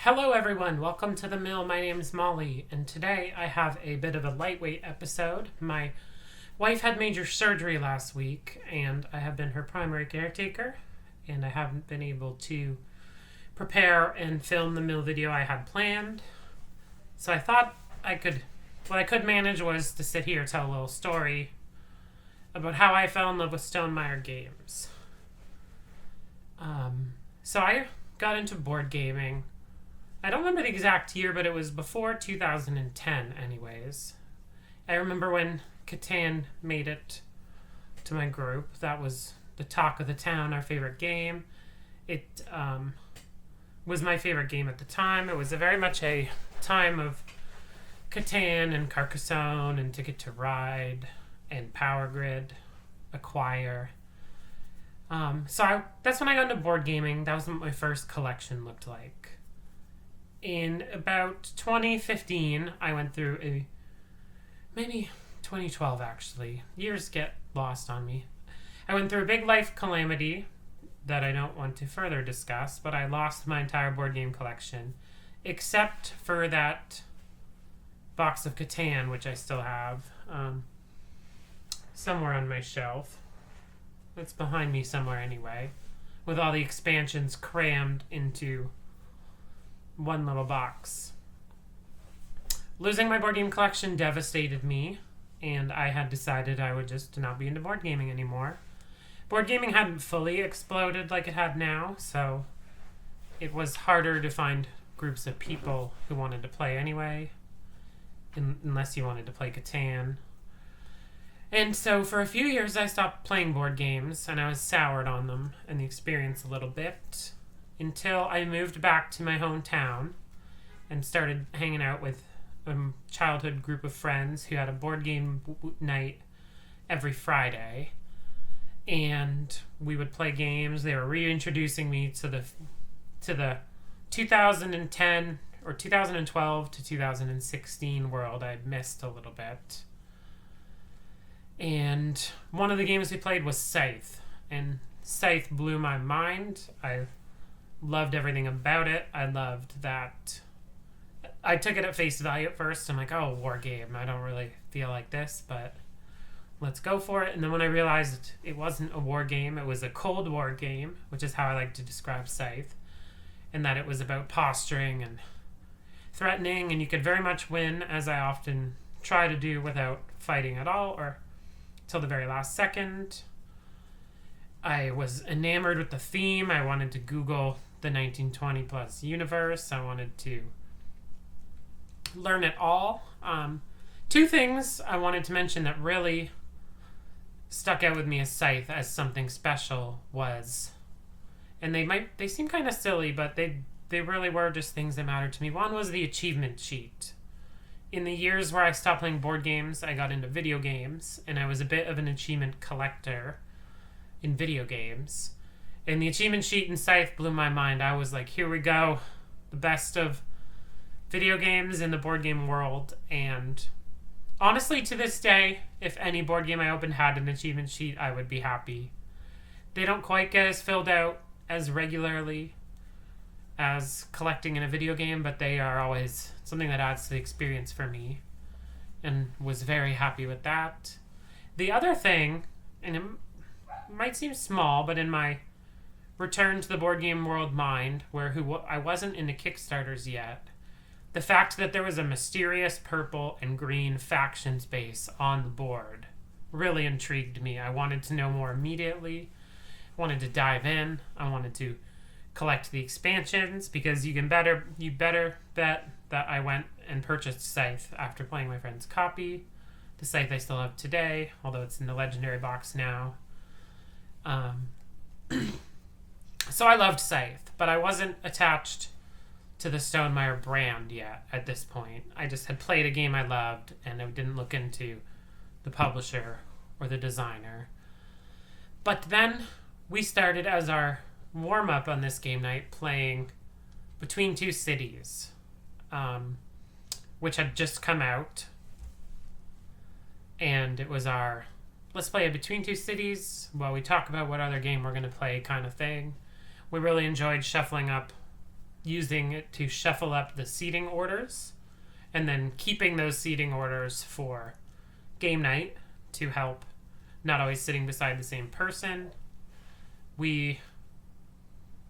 Hello everyone, welcome to the mill. My name is Molly, and today I have a bit of a lightweight episode. My wife had major surgery last week, and I have been her primary caretaker, and I haven't been able to prepare and film the mill video I had planned. So I thought what I could manage was to sit here and tell a little story about how I fell in love with Stonemaier games. So I got into board gaming. I don't remember the exact year, but it was before 2010 anyways. I remember when Catan made it to my group. That was the talk of the town, our favorite game. It was my favorite game at the time. It was very much a time of Catan and Carcassonne and Ticket to Ride and Power Grid, Acquire. That's when I got into board gaming. That was what my first collection looked like. In about 2015, I went through maybe 2012 actually. Years get lost on me. I went through a big life calamity that I don't want to further discuss, but I lost my entire board game collection, except for that box of Catan, which I still have somewhere on my shelf. It's behind me somewhere anyway, with all the expansions crammed into one little box. Losing my board game collection devastated me, and I had decided I would just not be into board gaming anymore. Board gaming hadn't fully exploded like it had now, so it was harder to find groups of people who wanted to play anyway, unless you wanted to play Catan. And so for a few years I stopped playing board games, and I was soured on them and the experience a little bit, until I moved back to my hometown and started hanging out with a childhood group of friends who had a board game night every Friday. And we would play games. They were reintroducing me to the 2010 or 2012 to 2016 world I'd missed a little bit. And one of the games we played was Scythe. And Scythe blew my mind. I loved everything about it. I loved that. I took it at face value at first. I'm like, oh, war game. I don't really feel like this, but let's go for it. And then when I realized it wasn't a war game, it was a Cold War game, which is how I like to describe Scythe, and that it was about posturing and threatening, and you could very much win, as I often try to do, without fighting at all or till the very last second. I was enamored with the theme. I wanted to Google the 1920 plus universe. I wanted to learn it all. Two things I wanted to mention that really stuck out with me as Scythe as something special was, and they seem kind of silly, but they really were just things that mattered to me. One was the achievement sheet. In the years where I stopped playing board games, I got into video games, and I was a bit of an achievement collector in video games. And the achievement sheet in Scythe blew my mind. I was like, here we go. The best of video games in the board game world. And honestly, to this day, if any board game I opened had an achievement sheet, I would be happy. They don't quite get as filled out as regularly as collecting in a video game, but they are always something that adds to the experience for me, and was very happy with that. The other thing, and it might seem small, but in my return to the board game world mind, where I wasn't into Kickstarters yet, the fact that there was a mysterious purple and green faction space on the board really intrigued me. I wanted to know more immediately. I wanted to dive in. I wanted to collect the expansions, because you better bet that I went and purchased Scythe after playing my friend's copy. The Scythe I still have today, although it's in the legendary box now. So I loved Scythe, but I wasn't attached to the Stonemaier brand yet at this point. I just had played a game I loved, and I didn't look into the publisher or the designer. But then we started, as our warm-up on this game night, playing Between Two Cities, which had just come out. And it was our, let's play a Between Two Cities while we talk about what other game we're going to play kind of thing. We really enjoyed shuffling up using it to shuffle up the seating orders and then keeping those seating orders for game night to help not always sitting beside the same person. We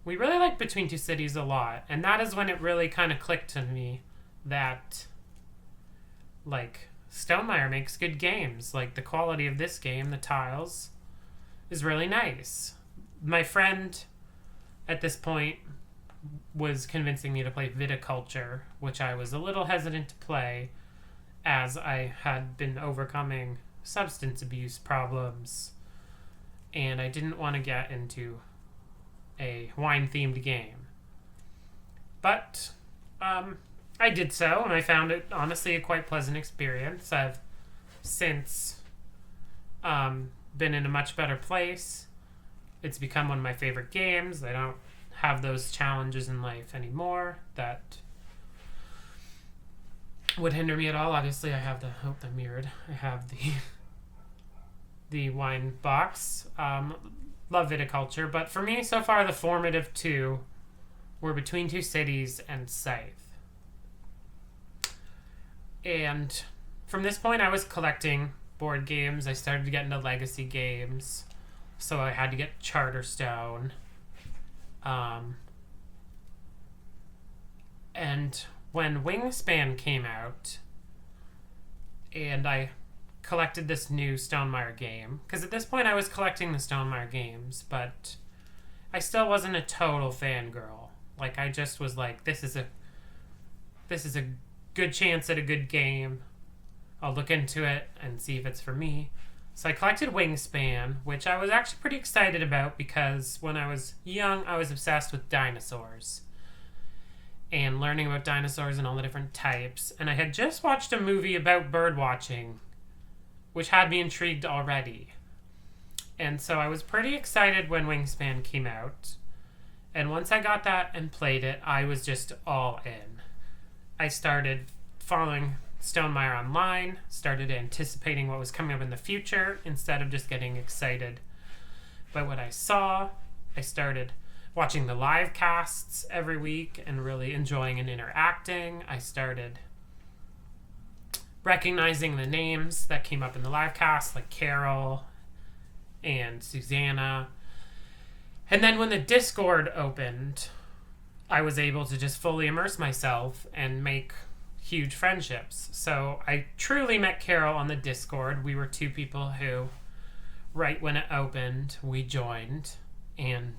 really like Between Two Cities a lot, and that is when it really kind of clicked to me that like Stonemaier makes good games. Like the quality of this game, the tiles, is really nice. My friend at this point was convincing me to play Viticulture, which I was a little hesitant to play as I had been overcoming substance abuse problems and I didn't want to get into a wine-themed game. But I did so, and I found it honestly a quite pleasant experience. I've since been in a much better place. It's become one of my favorite games. I don't have those challenges in life anymore that would hinder me at all. Obviously, I have I'm mirrored. I have the wine box. Love Viticulture, but for me, so far, the formative two were Between Two Cities and Scythe. And from this point, I was collecting board games. I started to get into legacy games, so I had to get Charterstone. And when Wingspan came out, and I collected this new Stonemaier game, because at this point I was collecting the Stonemaier games, but I still wasn't a total fangirl. Like, I just was like, this is a good chance at a good game. I'll look into it and see if it's for me. So I collected Wingspan, which I was actually pretty excited about because when I was young, I was obsessed with dinosaurs and learning about dinosaurs and all the different types. And I had just watched a movie about bird watching, which had me intrigued already. And so I was pretty excited when Wingspan came out. And once I got that and played it, I was just all in. I started following Stonemaier online, started anticipating what was coming up in the future instead of just getting excited by what I saw. I started watching the live casts every week and really enjoying and interacting. I started recognizing the names that came up in the live cast, like Carol and Susanna. And then when the Discord opened, I was able to just fully immerse myself and make huge friendships. So I truly met Carol on the Discord. We were two people who, right when it opened, we joined and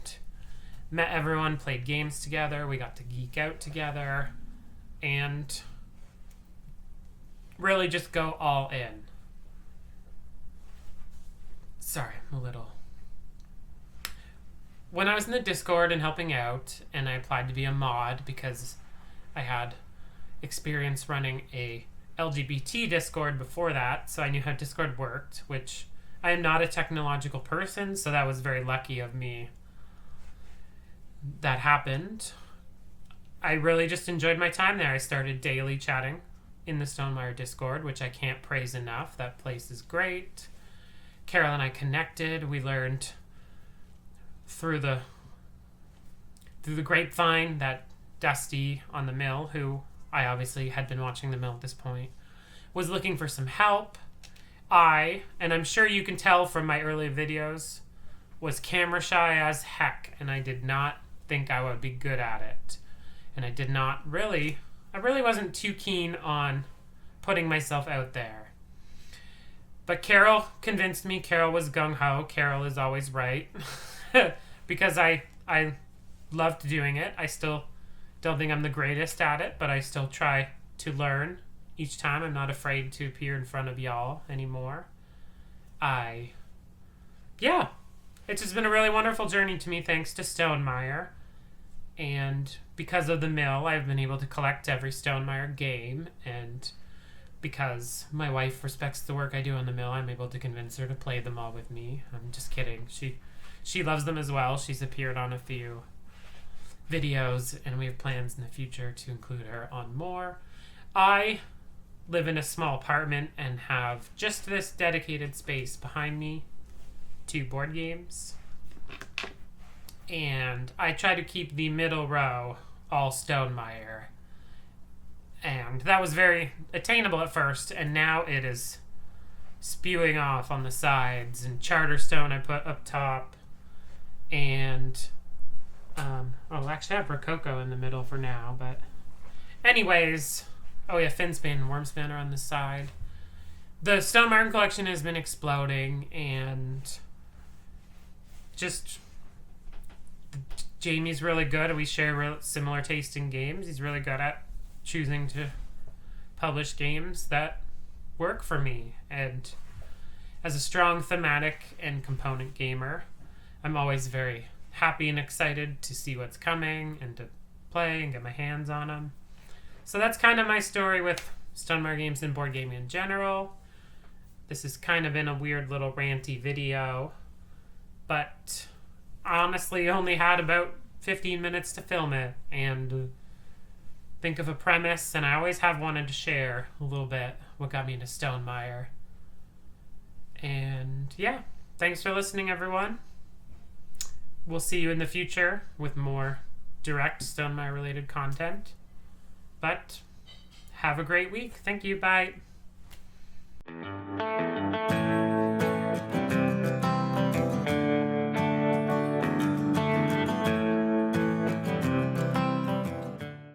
met everyone, played games together. We got to geek out together and really just go all in. Sorry, I'm a little... When I was in the Discord and helping out, and I applied to be a mod because I had experience running a LGBT Discord before that, so I knew how Discord worked, which I am not a technological person, so that was very lucky of me that happened. I really just enjoyed my time there. I started daily chatting in the Stonemaier Discord, which I can't praise enough. That place is great. Carol and I connected. We learned through the grapevine that Dusty on the mill, who I obviously had been watching the mill at this point, was looking for some help. And I'm sure you can tell from my early videos, was camera shy as heck, and I did not think I would be good at it. And I really wasn't too keen on putting myself out there. But Carol convinced me. Carol was gung-ho. Carol is always right. Because I loved doing it. I still don't think I'm the greatest at it, but I still try to learn each time. I'm not afraid to appear in front of y'all anymore. It's just been a really wonderful journey to me thanks to Stonemaier. And because of the mill, I've been able to collect every Stonemaier game. And because my wife respects the work I do on the mill, I'm able to convince her to play them all with me. I'm just kidding. She loves them as well. She's appeared on a few videos, and we have plans in the future to include her on more. I live in a small apartment and have just this dedicated space behind me to board games. And I try to keep the middle row all Stonemaier. And that was very attainable at first, and now it is spewing off on the sides. And Charterstone I put up top. And, actually I have Rococo in the middle for now, but anyways, Finspan and Wormspan are on the side. The Stonemaier collection has been exploding, and just Jamie's really good. We share similar taste in games. He's really good at choosing to publish games that work for me. And as a strong thematic and component gamer, I'm always very happy and excited to see what's coming and to play and get my hands on them. So that's kind of my story with Stonemaier games and board gaming in general. This has kind of been a weird little ranty video, but honestly only had about 15 minutes to film it and think of a premise, and I always have wanted to share a little bit what got me into Stonemaier. And yeah, thanks for listening, everyone. We'll see you in the future with more direct Stonemaier related content. But have a great week. Thank you. Bye.